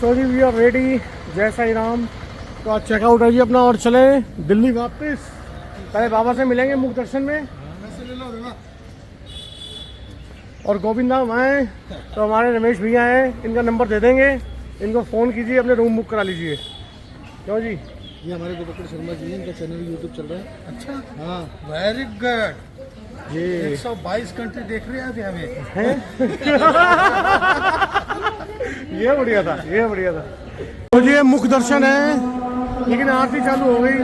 So ji we are ready, जय साई राम। तो आज चेकआउट है जी अपना और चले दिल्ली वापस। पहले बाबा से मिलेंगे मुख दर्शन में और गोविंद धाम आए तो हमारे रमेश भैया हैं, इनका नंबर दे देंगे, इनको फ़ोन कीजिए, अपने रूम बुक करा लीजिए। क्यों जी? ये हमारे गोपाल शर्मा जी हैं, इनका चैनल यूट्यूब चल रहा है। अच्छा, हाँ, वेरी गुड। जी 122 कंट्री देख रहे हैं अभी हमें हैं? ये बढ़िया था, ये बढ़िया था। तो जी ये मुख दर्शन है, लेकिन आरती चालू हो गई,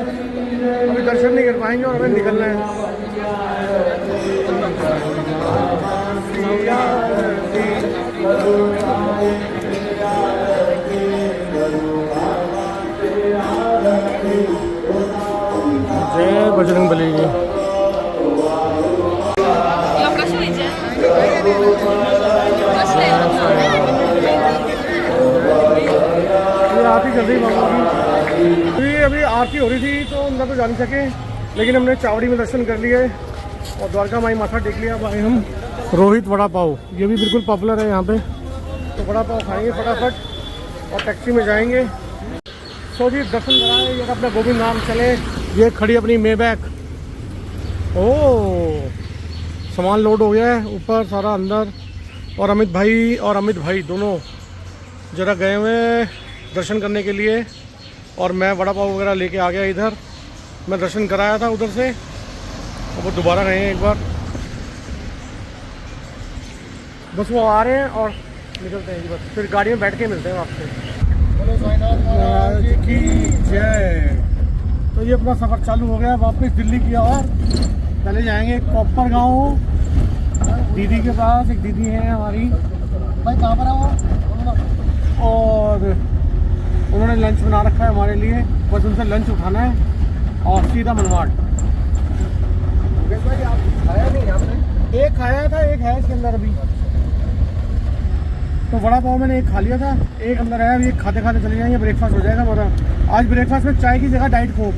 अभी दर्शन नहीं कर पाएंगे और हमें निकलना है। जय बजरंगबली जी। आरती चल रही बाबा की। तो ये अभी आरती हो रही थी तो अंदर तो जा नहीं सके, लेकिन हमने चावड़ी में दर्शन कर लिए और द्वारका माई माथा टेक लिया। अब आए हम रोहित वड़ा पाव, ये भी बिल्कुल पॉपुलर है यहाँ पे, तो वड़ा पाव खाएंगे फटाफट और टैक्सी में जाएंगे। सो जी दर्शन कराए, ये अपना गोविंद नाम चले। ये खड़ी अपनी मेबैक, ओह सामान लोड हो गया है ऊपर सारा अंदर। और अमित भाई दोनों जरा गए हुए दर्शन करने के लिए, और मैं वड़ा पाव वगैरह लेके आ गया इधर। मैं दर्शन कराया था उधर से, और वो दोबारा गए हैं एक बार। बस वो आ रहे हैं और निकलते हैं, बस फिर गाड़ी में बैठ के मिलते हैं आपसे। बोलो साईनाथ महाराज की जय। तो ये अपना सफ़र चालू हो गया वापस दिल्ली की ओर। पहले जाएंगे कॉपर गांव दीदी के पास, एक दीदी है हमारी। भाई कहाँ पर है वो? और उन्होंने लंच बना रखा है हमारे लिए, बस उनसे लंच उठाना है और सीधा मनमाड। भाई आप खाया नहीं यहाँ पे? एक खाया था, एक है इसके अंदर अभी। तो वड़ा पाव मैंने एक खा लिया था, एक अंदर है, अभी एक खाते खाते चले जाएंगे, ब्रेकफास्ट हो जाएगा हमारा। आज ब्रेकफास्ट में चाय की जगह डाइट कोक,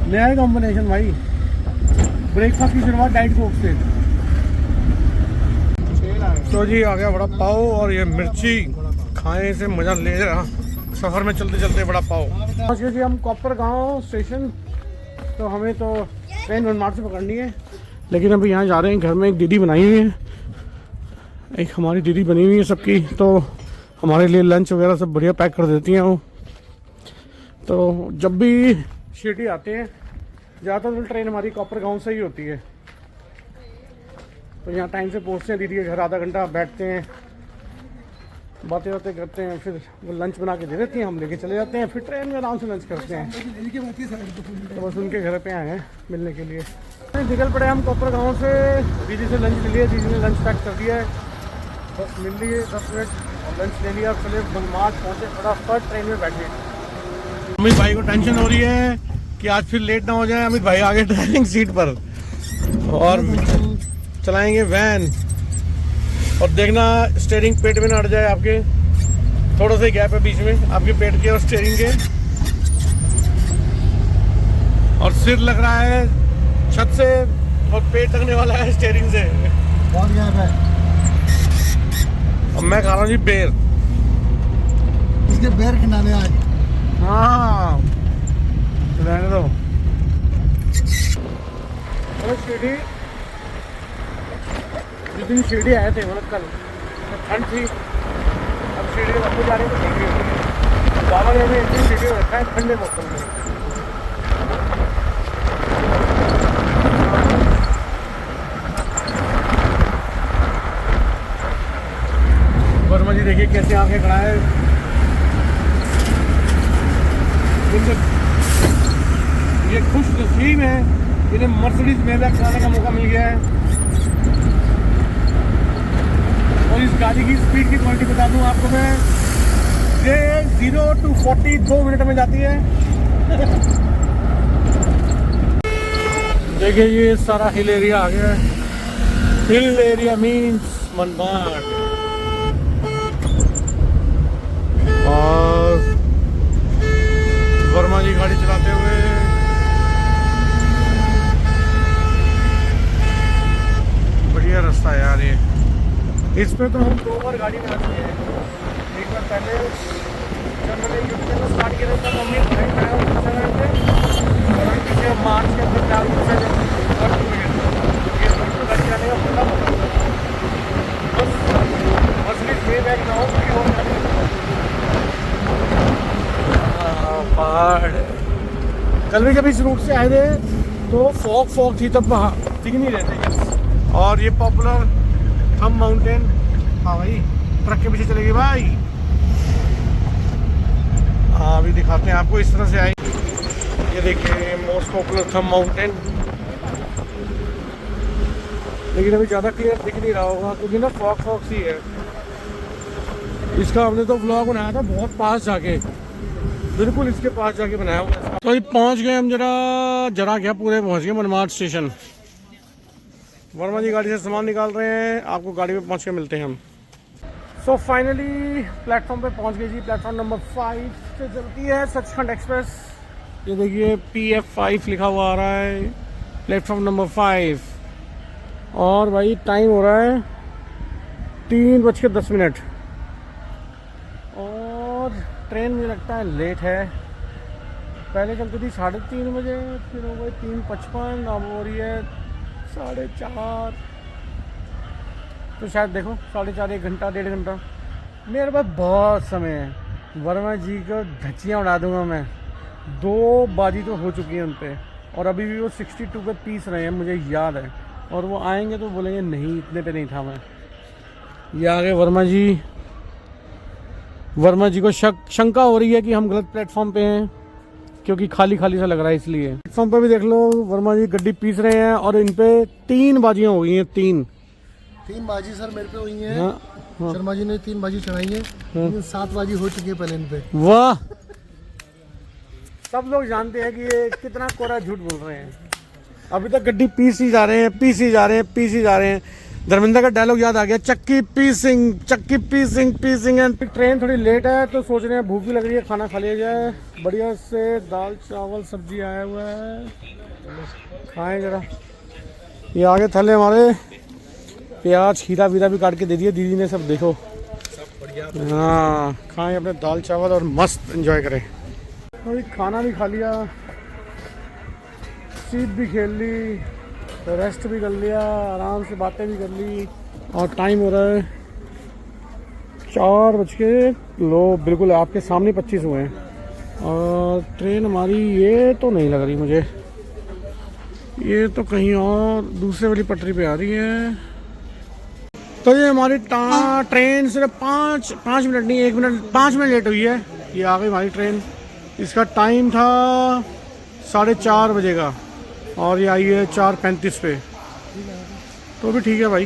नया कॉम्बिनेशन भाई। ब्रेकफास्ट की शुरुआत डाइट कोक से। तो जी आ गया वड़ा पाव और ये मिर्ची, खाने से मज़ा ले रहा सफ़र में चलते चलते वड़ा पाव। पहुँच गए जी हम कॉपर गांव स्टेशन। तो हमें तो ट्रेन मनमाड से पकड़नी है, लेकिन अभी यहाँ जा रहे हैं। घर में एक दीदी बनाई हुई है, एक हमारी दीदी बनी हुई है सबकी, तो हमारे लिए लंच वगैरह सब बढ़िया पैक कर देती हैं वो। तो जब भी शिरडी आते हैं, ज़्यादातर ट्रेन हमारी कॉपर गांव से ही होती है। तो यहाँ टाइम से पहुँचते हैं दीदी के घर, आधा घंटा बैठते हैं, बातें बातें करते हैं, फिर वो लंच बना के दे देती हैं, हम लेके चले जाते हैं, फिर ट्रेन में आराम से लंच करते हैं। तो बस उनके घर पे आए हैं मिलने के लिए। निकल पड़े हम कॉपर गांव से, दीदी से लंच ले लिया, दीदी ने लंच पैक कर दिया है, बस मिल लिए 10 मिनट और लंच ले लिया। चले मनमाड पहुँचे, फटाफट ट्रेन में बैठे। अमित भाई को टेंशन हो रही है कि आज फिर लेट ना हो जाए। अमित भाई आगे ड्राइविंग सीट पर और चलाएंगे वैन, और देखना स्टीयरिंग पेट में ना अड़ जाए आपके, थोड़ा सा गैप है बीच में आपके पेट के और स्टीयरिंग के, और सिर लग रहा है छत से और पेट लगने वाला है स्टीयरिंग से। बहुत गैप है। अब मैं खा रहा हूँ जी बेर, इसके बेर खिलाने आज। हाँ रहने दो। शिरडी जिस दिन शिरडी आए थे मतलब कल ठंड थी, अब शिरडी वापस जा रहे हैं तो ठंडी होगी। बाबा ने हमें एक दिन शिरडी में रखा है ठंडे मौसम में। वर्मा जी देखिए कैसे आंखें खड़ा है। ये खुश नसीब है, इन्हें मर्सिडीज मेबैक चलाने का मौका मिल गया है। और इस गाड़ी की स्पीड की क्वालिटी बता दूं आपको मैं, ये 0 to 40 2 मिनट में जाती है। देखिए ये सारा हिल एरिया आ गया है। Hill area means Manmad. और वर्मा जी गाड़ी चलाते हुए, बढ़िया रास्ता है यार ये। इस पे तो हम 2 बार गाड़ी में आ चुके हैं, एक बार पहले जब मैंने यूट्यूब चैनल स्टार्ट किया था मम्मी भाई बनाया इंस्टाग्राम पे और अभी पीछे मार्च के अंदर डाल दिया ये तो लग जाने का पता बस मसले ये बैग ना हो कि और पहाड़। कल भी जब इस रूट से आए थे तो फॉग थी तब वहाँ दिख नहीं रहे थे। और ये पॉपुलर थंब माउंटेन, हाँ भाई ट्रक के पीछे चलेगी भाई। हाँ अभी दिखाते हैं आपको, इस तरह से आए। ये देखिए मोस्ट पॉपुलर थंब माउंटेन, लेकिन अभी ज़्यादा क्लियर दिख नहीं रहा होगा क्योंकि ना फॉग सी है। इसका हमने तो व्लॉग बनाया था बहुत पास जाके, बिल्कुल इसके पास जाके बनाया हुआ। तो ये पहुंच गए हम, जरा क्या पूरे पहुंच गए मनमाड स्टेशन। वर्मा जी गाड़ी से सामान निकाल रहे हैं, आपको गाड़ी पे पहुंच के मिलते हैं हम। सो फाइनली प्लेटफॉर्म पे पहुंच गए जी। प्लेटफॉर्म नंबर 5 से चलती है सचखंड एक्सप्रेस। ये देखिए PF5 लिखा हुआ आ रहा है, प्लेटफॉर्म नंबर 5। और भाई टाइम हो रहा है 3:10। और ट्रेन मुझे लगता है लेट है, पहले चलती थी 3:30 बजे, फिर हो गई 3:55, अब हो रही है 4:30। तो शायद देखो 4:30, 1 घंटा 1.5 घंटा मेरे पास बहुत समय है। वर्मा जी को धच्चियाँ उड़ा दूंगा मैं। 2 बाजी तो हो चुकी है उन पर, और अभी भी वो 62 पे पीस रहे हैं, मुझे याद है। और वो आएंगे तो बोलेंगे नहीं इतने पे नहीं था मैं। ये आ गए वर्मा जी। वर्मा जी को शंका हो रही है कि हम गलत प्लेटफॉर्म पे हैं क्योंकि खाली सा लग रहा है, इसलिए। प्लेटफॉर्म पे भी देख लो वर्मा जी गड्डी पीस रहे हैं और इन पे 3 बाजियां हो गई हैं। 3 बाजी सर मेरे पे हुई हैं। हाँ, हाँ। शर्मा जी ने 3 बाजी चढ़ाई है, 7 बाजी हो चुकी है पहले इन पे। वाह, सब लोग जानते हैं कि ये कितना कोरा झूठ बोल रहे हैं। अभी तक गड्डी पीसी जा रहे हैं। धर्मेंद्र का डायलॉग याद आ गया, चक्की पीसिंग एंड। ट्रेन थोड़ी लेट है तो सोच रहे हैं भूख भी लग रही है, खाना खा लिया जाए बढ़िया से। दाल चावल सब्जी आया हुआ है, खाएं जरा। ये आगे थले हमारे प्याज खीरा वीरा भी काट के दे दिए दीदी ने, सब देखो। हाँ खाएं अपने दाल चावल और मस्त एंजॉय करें। अभी खाना भी खा लिया, सीट भी खेल ली, रेस्ट भी कर लिया, आराम से बातें भी कर ली। और टाइम हो रहा है 4 बज के लो, बिल्कुल आपके सामने 25 हुए हैं। और ट्रेन हमारी ये तो नहीं लग रही मुझे, ये तो कहीं और दूसरे वाली पटरी पे आ रही है। तो ये हमारी ट्रेन सिर्फ 5 मिनट नहीं, 1 मिनट 5 मिनट लेट हुई है। ये आ गई हमारी ट्रेन। इसका टाइम था 4:30 बजे का और ये आई है 4:35 पे। तो भी ठीक है भाई,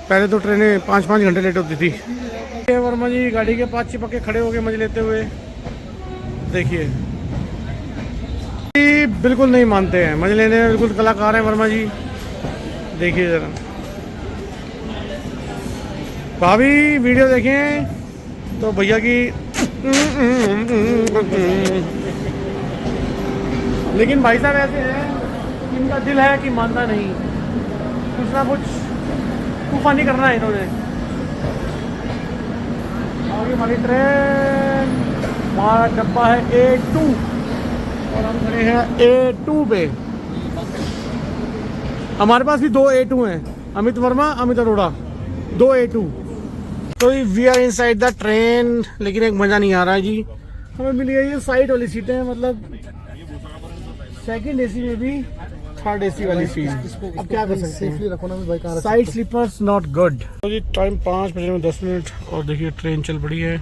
पहले तो ट्रेनें 5-5 घंटे लेट होती थी। ये वर्मा जी गाड़ी के पास चिपक के खड़े हो गए मजे लेते हुए, देखिए बिल्कुल नहीं मानते हैं, मजे लेने में बिल्कुल कलाकार हैं वर्मा जी। देखिए जरा, भाभी वीडियो देखें तो भैया की। लेकिन भाई साहब ऐसे हैं, इनका दिल है कि मानता नहीं, कुछ ना कुछ तूफानी करना है इन्होंने। आगे हमारी ट्रेन, हमारा डब्बा है A2 और हम खड़े हैं A2 पे। हमारे पास भी 2 A2 हैं, अमित वर्मा, अमित अरोड़ा, 2 A2। तो we are inside the train, लेकिन एक मज़ा नहीं आ रहा है जी। हमें मिली है ये साइड वाली सीटें, मतलब सेकंड AC में भी 3rd AC वाली सीट। अब क्या कर सकते हैं, साइड स्लीपर्स नॉट गुड। तो जी टाइम 5:10 और देखिए ट्रेन चल पड़ी है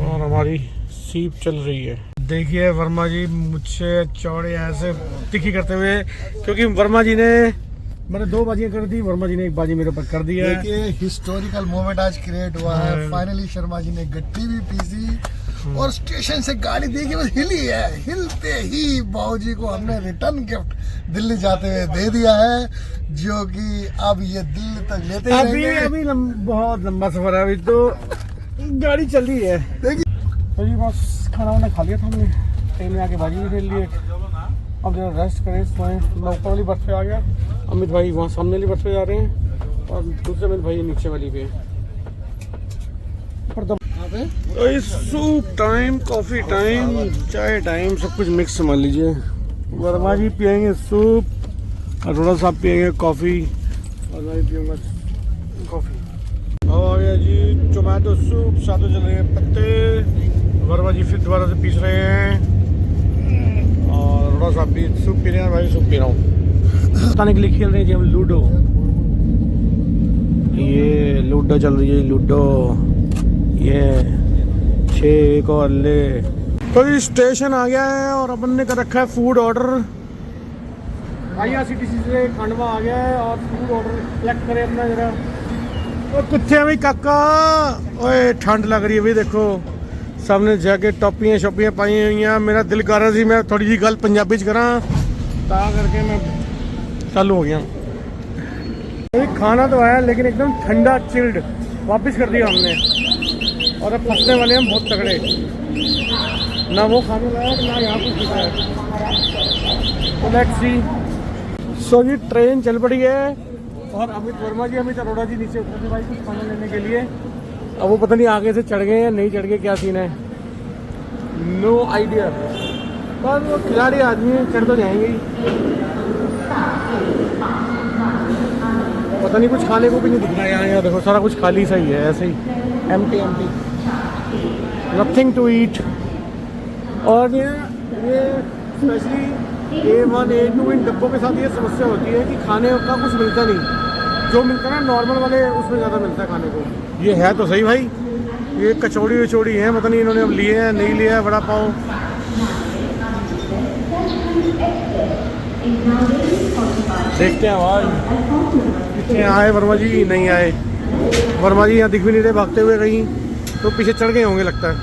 और हमारी सीट चल रही है। देखिए वर्मा जी मुझसे चौड़े ऐसे तिखी करते हुए, क्योंकि वर्मा जी ने मैंने 2 बाजियां कर दी, वर्मा जी ने 1 बाजी मेरे ऊपर कर दिया है। देखिए हिस्टोरिकल मोमेंट आज क्रिएट हुआ है। फाइनली शर्मा जी ने गट्टी भी पीसी और स्टेशन से गाड़ी देखी बस हिली है। हिलते ही बाबूजी को हमने रिटर्न गिफ्ट दिल्ली जाते हुए दे दिया है, जो कि अब ये दिल्ली तक लेते हैं। अभी बहुत लंबा सफर है, अभी तो गाड़ी चल रही है। देखिए तो जी बस खाना वाना खा लिया था हमने, ट्रेन में आके बाजी भी खेल लिए। अब जरा रेस्ट करें, सोएं। मैं ऊपर वाली बर्थ पे आ गया, अमित भाई वहाँ सामने वाली बर्थ पे जा रहे हैं और दूसरे अमित भाई नीचे वाली पे। तो इस सूप टाइम, कॉफी टाइम, चाय टाइम, सब कुछ मिक्स समझ लीजिए। वर्मा जी पियेंगे सूप, अरोड़ा साहब पियेंगे कॉफी, और मैं पीऊँगा कॉफी। अब आ गया जी टोमेटो सूप, साथ में चल रहे हैं पत्ते। वर्मा जी फिर दोबारा से पीस रहे हैं, और अरोड़ा साहब भी सूप पी रहे हैं। भाई सूप पी रहा हूँ। बताने के लिए खेल रहे हैं जी हम लूडो। ये लूडो चल रही है, लूडो। ये 6 एक और ले। तो ये स्टेशन आ गया है और अपन ने कर रखा है फूड ऑर्डर। IRCTC से खंडवा आ गया है और फूड ऑर्डर कलेक्ट करें अपना जरा। और कितने भाई काका, ओए ठंड लग रही है भाई, देखो सामने जाके टॉपियाँ शॉपियाँ पाई हुई हैं। मेरा दिल कर रहा थी मैं थोड़ी जी गल पंजाबी च करा, ता करके मैं चालू हो गया। खाना तो आया लेकिन एकदम ठंडा चिल्ड वापस कर दिया हमने, और अब फंसने वाले हम बहुत तगड़े। ना वो खाने लायक ना यहाँ कुछ दिखा है। तो let's see. So ji train चल पड़ी है और अमित वर्मा जी, अमित अरोड़ा जी नीचे उतरे थे भाई कुछ खाना लेने के लिए। अब वो पता नहीं आगे से चढ़ गए या नहीं चढ़ गए, क्या सीन है, नो आइडिया। पर वो खिलाड़ी आदमी है, चढ़ तो जाएंगे ही। पता नहीं कुछ खाने को भी नहीं दिख रहा है यहाँ देखो सारा कुछ खाली सा ही है, ऐसे ही एम्प्टी, नथिंग टू ईट। और ये स्पेशली A1 A2 इन डब्बों के साथ ये समस्या होती है कि खाने का कुछ मिलता नहीं। जो मिलता है ना नॉर्मल वाले उसमें ज़्यादा मिलता है खाने को। ये है तो सही भाई, ये कचौड़ी वचौड़ी है, पता नहीं इन्होंने अब लिए हैं नहीं लिया है। वड़ा पाव देखते हैं भाई कितने आए। वर्मा जी नहीं आए, वर्मा जी यहाँ दिख भी नहीं रहे, भागते हुए कहीं तो पीछे चढ़ गए होंगे लगता है।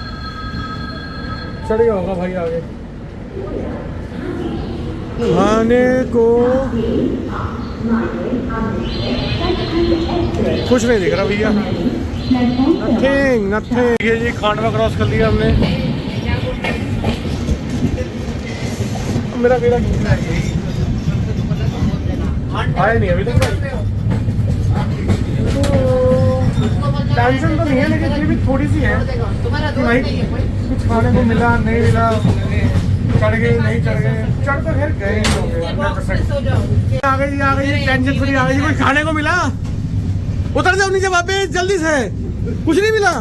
चढ़ गया होगा भाई आगे। खाने को कुछ नहीं दिख रहा भैया, नथिंग नथिंग। ये जी खांडवा क्रॉस कर लिया हमने। मेरा मेरा आया नहीं अभी तक। तो टेंशन तो नहीं है लेकिन फिर भी थोड़ी सी है कि भाई कुछ खाने को मिला नहीं मिला, चढ़ गए नहीं चढ़ गए, चढ़ तो खैर गए ही होंगे। आ गई टेंशन फ्री आ गई। कुछ खाने को मिला, उतर जाओ नीचे वापस जल्दी से। कुछ नहीं मिला।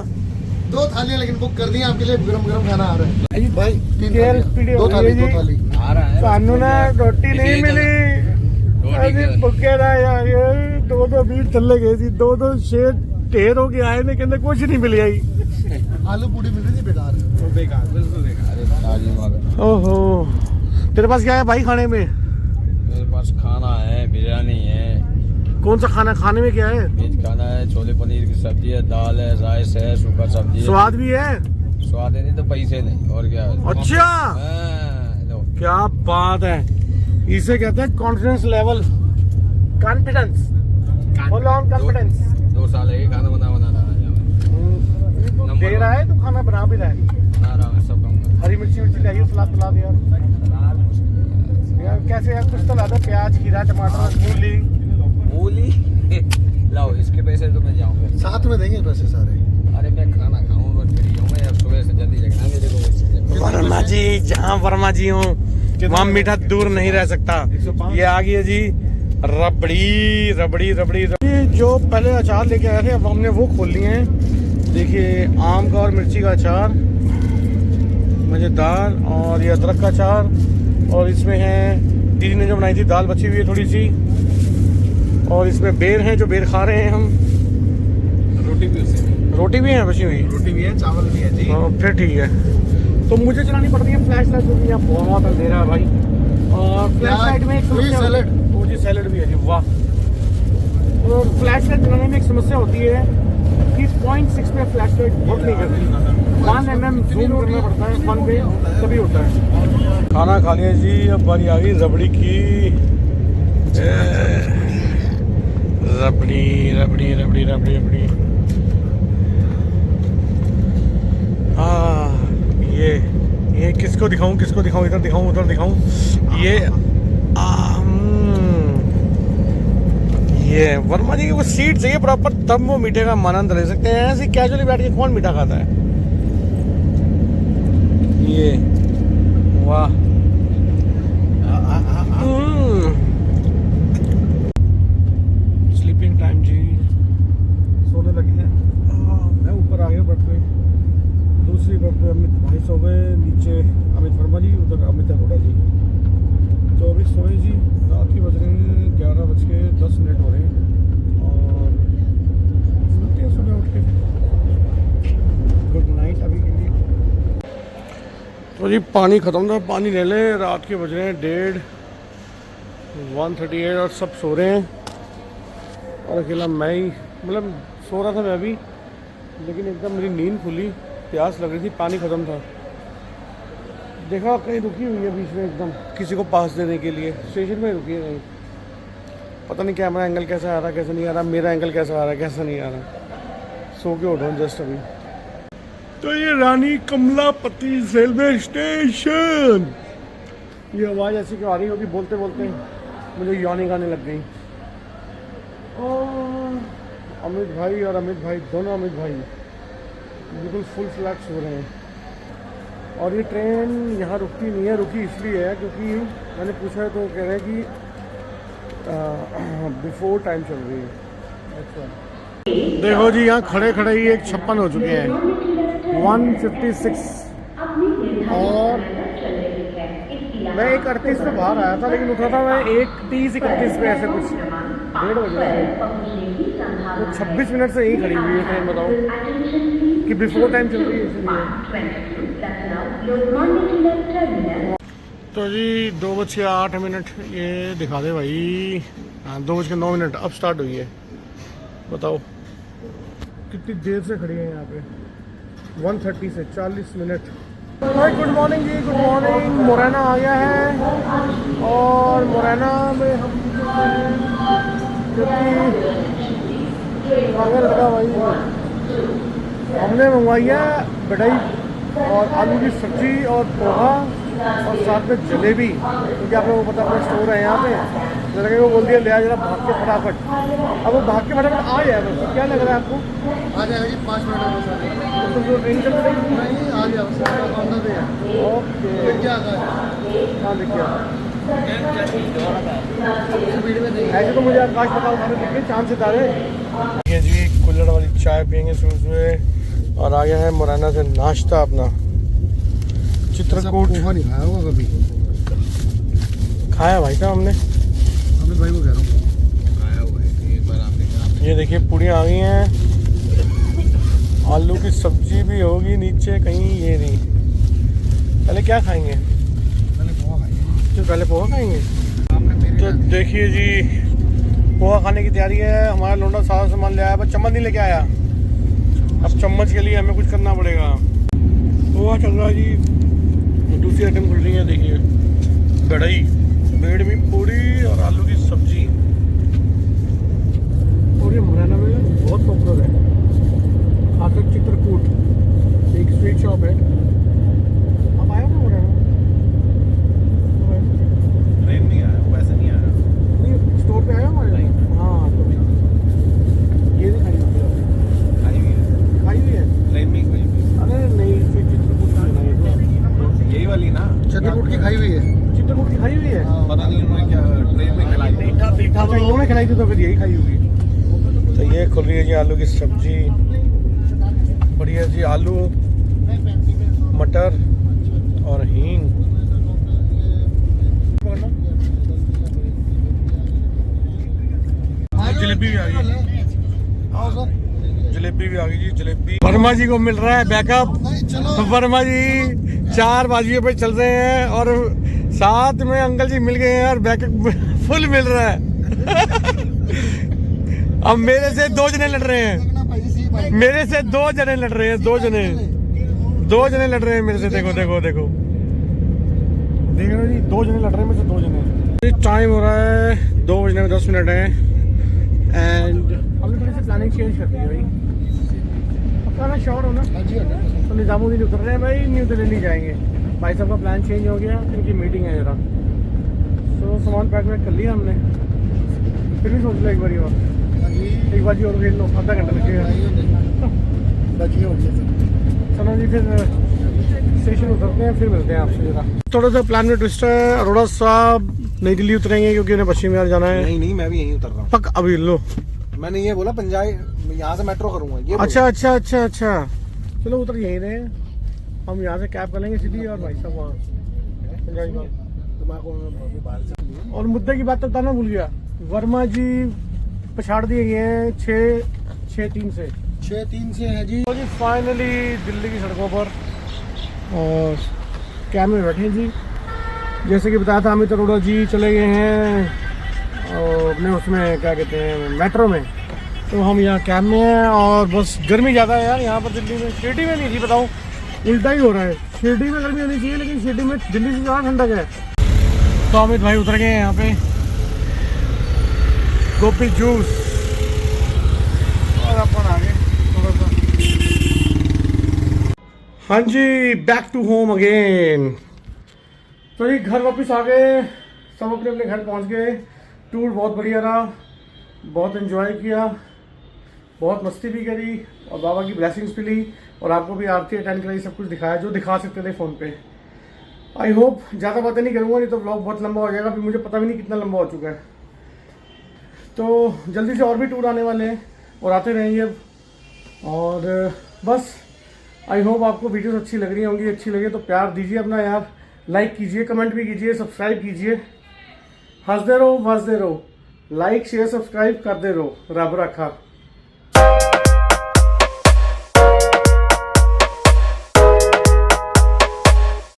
2 थालियां लेकिन बुक कर दी आपके लिए, गरम गरम खाना आ रहा है भाई। 2 थाली आ रहा है। सानू ना रोटी नहीं मिली, भुखे रहे। 2 बीट थले गए सी, 2 शेर ढेर हो के आए ने, कहते कुछ नहीं मिली आई। आलू पूड़ी मिल रही थी, बेकार बिल्कुल बेकार। ओहो, तेरे पास क्या है भाई खाने में? मेरे पास खाना है, बिरयानी है। कौन सा खाना? खाने में क्या है? वेज खाना है, छोले पनीर की सब्जी है, दाल है, राइस है, सूखा सब्जी है। स्वाद भी है? स्वाद है नहीं तो पैसे नहीं, और क्या है। अच्छा लो। क्या बात है, इसे कहते हैं confidence level, confidence, full on confidence. 2 साल है खाना बना दे रहा है तो खाना बना भी रहा है। बना रहा है सब काम। हरी मिर्ची उर्ची लाइए, सलाद सलाद यार कैसे यार, कुछ तो लाता, प्याज खीरा टमाटर मूली। लाओ इसके पैसे तो मैं जाऊंगा, साथ में देंगे पैसे सारे। अरे मैं खाना खाऊं बस फ्री हूं मैं, अब सुबह से जल्दी जगना मेरे को। वर्मा जी, जहाँ वर्मा जी हो वहाँ मीठा दूर नहीं रह सकता। ये आ गई है जी रबड़ी रबड़ी रबड़ी। जो पहले अचार लेके आए थे अब हमने वो खोल लिए हैं। देखिए आम का और मिर्ची का अचार मज़ेदार, और ये अदरक का अचार, और इसमें है दीदी ने जो बनाई थी दाल बची हुई है थोड़ी सी, और इसमें बेर हैं जो बेर खा रहे हैं हम। रोटी भी है बची हुई, रोटी भी है, चावल भी है जी। फिर ठीक है। तो मुझे चलानी पड़ रही है फ्लैश लाइट, क्योंकि यहाँ बहुत अंधेरा है भाई। और फ्लैश लाइट में एक समस्या, वो जी सैलड भी है जी, वाह। तो फ्लैश लाइट चलाने में एक समस्या होती है कि 0.6 पे फ्लैश लाइट वर्क नहीं करती, 1 mm जूम करना पड़ता है 1 पे, तभी होता है। खाना खा लिया जी, अब बारी आ गई रबड़ी की। रबड़ी रबड़ी रबड़ी रबड़ी रबड़ी। हाँ ये किसको दिखाऊं इधर दिखाऊं उधर दिखाऊं। ये वर्मा जी की वो सीट चाहिए प्रॉपर, तब वो मीठे का आनंद ले सकते हैं। ऐसे कैजुअली बैठ के कौन मीठा खाता है। ये वाह स्लीपिंग टाइम जी, सोने लगी है। मैं ऊपर आ गया बर्थ पे, दूसरी बर्थ पे अमित भाई सो गए, नीचे अमित वर्मा जी, उधर अमित अरोड़ा जी। तो अभी सोए जी, रात की बज रहे हैं 11:10 हो रहे हैं और सोते हैं सुबह उठ के। गुड नाइट अभी के लिए। तो जी पानी ख़त्म था, पानी ले लें। रात के बज रहे हैं 1:38 और सब सो रहे हैं और अकेला मैं ही, मतलब सो रहा था मैं भी, लेकिन एकदम मेरी नींद खुली, प्यास लग रही थी, पानी ख़त्म था। देखा कहीं रुकी हुई है बीच में एकदम, किसी को पास देने के लिए स्टेशन में रुकी है कहीं। पता नहीं कैमरा एंगल कैसा आ रहा कैसा नहीं आ रहा, मेरा एंगल कैसा आ रहा कैसा नहीं आ रहा। सो के उठा जस्ट अभी। तो ये रानी कमलापति रेलवे स्टेशन, ये आवाज़ ऐसी क्यों आ रही होगी बोलते बोलते मुझे यॉर्निंग आने लग गई। और अमित भाई और अमित भाई, दोनों अमित भाई बिल्कुल फुल फ्लैट सो रहे हैं। और ये ट्रेन यहाँ रुकती नहीं है, रुकी इसलिए है क्योंकि मैंने पूछा है तो कह रहे हैं कि बिफोर टाइम चल रही है। अच्छा देखो जी, यहाँ खड़े खड़े ही 1:56 हो चुके हैं, 1:56। और मैं 1:38 पे बाहर आया था, लेकिन उठा था मैं 1:30-31 पे, ऐसे कुछ 1:30 बजे। तो 26 मिनट से यही खड़ी हुई है ट्रेन, बताओ कि बिफोर टाइम चल रही है इसलिए। तो जी 2:08 ये दिखा दे भाई। हाँ 2:09 अब स्टार्ट हुई है, बताओ कितनी देर से खड़ी है यहाँ पे। 1:30 से 40 मिनट। भाई गुड मॉर्निंग जी, गुड मॉर्निंग। मुरैना आ गया है और मुरैना में हम लगा भाई, हमने मंगवाई है बढ़ई और आलू की सब्जी और पोहा और साथ में जलेबी, क्योंकि आप लोगों को पता अपना स्टोर है यहाँ पे। तो लगे वो बोल दिया ले आ जरा भाग के फटाफट। अब वो भाग के फटाफट आ जाए, बस क्या लग रहा है आपको? आ जाएगा जी 5 मिनट में। तो ट्रेन चल रही नहीं आ जाएगा। ओके क्या आ गया? हाँ देखिए, ऐसे तो मुझे आकाश पता उठाने दिखे चांद सितारे। ये जी कुल्हड़ वाली चाय पियेंगे सुबह सुबह। और आ गया है मुरैना से नाश्ता अपना, चित्रकूट। पोहा नहीं खाया होगा कभी? खाया भाई साहब हमने, अमित भाई को कह रहा हूँ। खाया हुआ है एक बार, आपने ये देखिए पूड़ियाँ आ गई हैं, आलू की सब्जी भी होगी नीचे कहीं। ये नहीं, पहले क्या खाएंगे? पहले पोहा खाएंगे। तो पहले पोहा खाएंगे। आपने मेरे तो देखिए जी पोहा खाने की तैयारी है। हमारा लोंडा सारा सामान ले आया, बस चम्मच नहीं लेके आया। अब चम्मच के लिए हमें कुछ करना पड़ेगा। पोहा चल रहा है जी, दूसरी आइटम खुल रही है देखिए, कढ़ाई, बेडमी पूड़ी और आलू की सब्जी। और ये मुरैना में बहुत पॉपुलर है, खाकर चित्रकूट एक स्वीट शॉप है। आप आए हो ना मुरैना? ट्रेन नहीं आया, वैसे नहीं आया। नहीं स्टोर पे आया हमारे? हाँ तो ये नहीं खाई होगी आपने? खाई हुई है, खाई हुई है ट्रेन में खाई हुई अरे नहीं, फिर चित्रकूट का खाना है। यही वाली ना, चित्रकूट की खाई हुई है। चित्रकूट की खाई हुई है? पता नहीं उन्होंने क्या ट्रेन में खिलाई थी। अच्छा इन्होंने खिलाई थी तो फिर यही खाई होगी। तो ये खुल रही है जी आलू की सब्जी, बढ़िया जी, आलू मटर और हींग। जलेबी भी आ गई, जलेबी भी आ गई जी, जलेबी। वर्मा जी को मिल रहा है बैकअप। वर्मा जी 4 बाजियों पे चल रहे हैं और साथ में अंकल जी मिल गए हैं और बैकअप फुल मिल रहा है। अब मेरे से 2 जने लड़ रहे हैं, मेरे से 2 जने लड़ रहे हैं, 2 जने लड़ रहे हैं मेरे से। देखो देखो देखो देख रहे हो जी, 2 जने लड़ रहे हैं मेरे से, 2 जने। टाइम हो रहा है 2:10 है एंड हमने थोड़ी सी प्लानिंग चेंज कर दी है भाई। अपना श्योर हो ना? हाँ जी, तो निजामुद्दीन उतर रहे हैं भाई, न्यू दिल्ली नहीं जाएंगे। भाई साहब का प्लान चेंज हो गया, इनकी मीटिंग है जरा, तो सामान पैक वैक कर लिया हमने। फिर भी सोच लो एक बारी और, एक बाजी और खेल लो, आधा घंटा लगेगा। बची हो गई। चलो जी फिर स्टेशन उतरते हैं, फिर मिलते हैं आपसे जरा। थोड़ा सा प्लान में ट्विस्ट है, अरोड़ा साहब नई दिल्ली उतरेंगे क्योंकि उन्हें पश्चिम बिहार जाना है। नहीं मैं भी यहीं उतर रहा हूँ। पक अभी लो, मैंने ये बोला पंजाब यहाँ से मेट्रो करूंगा ये अच्छा अच्छा अच्छा अच्छा, चलो उतर यहीं रहे, हम यहाँ से कैब कर लेंगे सीधी और भाई साहब वहाँ पंजाबी बाग। बाहर से और मुद्दे की बात तो बताना भूल गया, वर्मा जी पछाड़ दिए गए हैं 6-3 से 6-3 से है जी। तो जी फाइनली दिल्ली की सड़कों पर और कैब में बैठे हैं जी। जैसे कि बताया था अमित अरोड़ा जी चले गए हैं और अपने उसमें क्या कहते हैं मेट्रो में, तो हम यहाँ कैब में हैं। और बस गर्मी ज़्यादा है यार यहाँ पर दिल्ली में, शिरडी में नहीं थी बताऊँ, उल्टा ही हो रहा है। शिरडी में गर्मी होनी चाहिए लेकिन शिरडी में दिल्ली से ज़्यादा ठंडक है। तो अमित भाई उतर गए हैं यहाँ पे, गोपी जूस और अपन आगे थोड़ा सा। हाँ जी, बैक टू होम अगेन। तो ये घर वापस आ गए, सब अपने अपने घर पहुंच गए। टूर बहुत बढ़िया रहा, बहुत एंजॉय किया, बहुत मस्ती भी करी और बाबा की ब्लेसिंग्स भी ली और आपको भी आरती अटेंड कराई, सब कुछ दिखाया जो दिखा सकते थे फ़ोन पे। आई होप ज़्यादा बातें नहीं करूँगा, नहीं तो व्लॉग बहुत लंबा हो जाएगा, फिर मुझे पता भी नहीं कितना लंबा हो चुका है। तो जल्दी से और भी टूर आने वाले हैं और आते रहेंगे अब। और बस आई होप आपको वीडियोस अच्छी लग रही होंगी, अच्छी लगे तो प्यार दीजिए अपना यार, लाइक कीजिए, कमेंट भी कीजिए, सब्सक्राइब कीजिए, हंसते रहो, लाइक शेयर सब्सक्राइब करते रहो, रब रखा।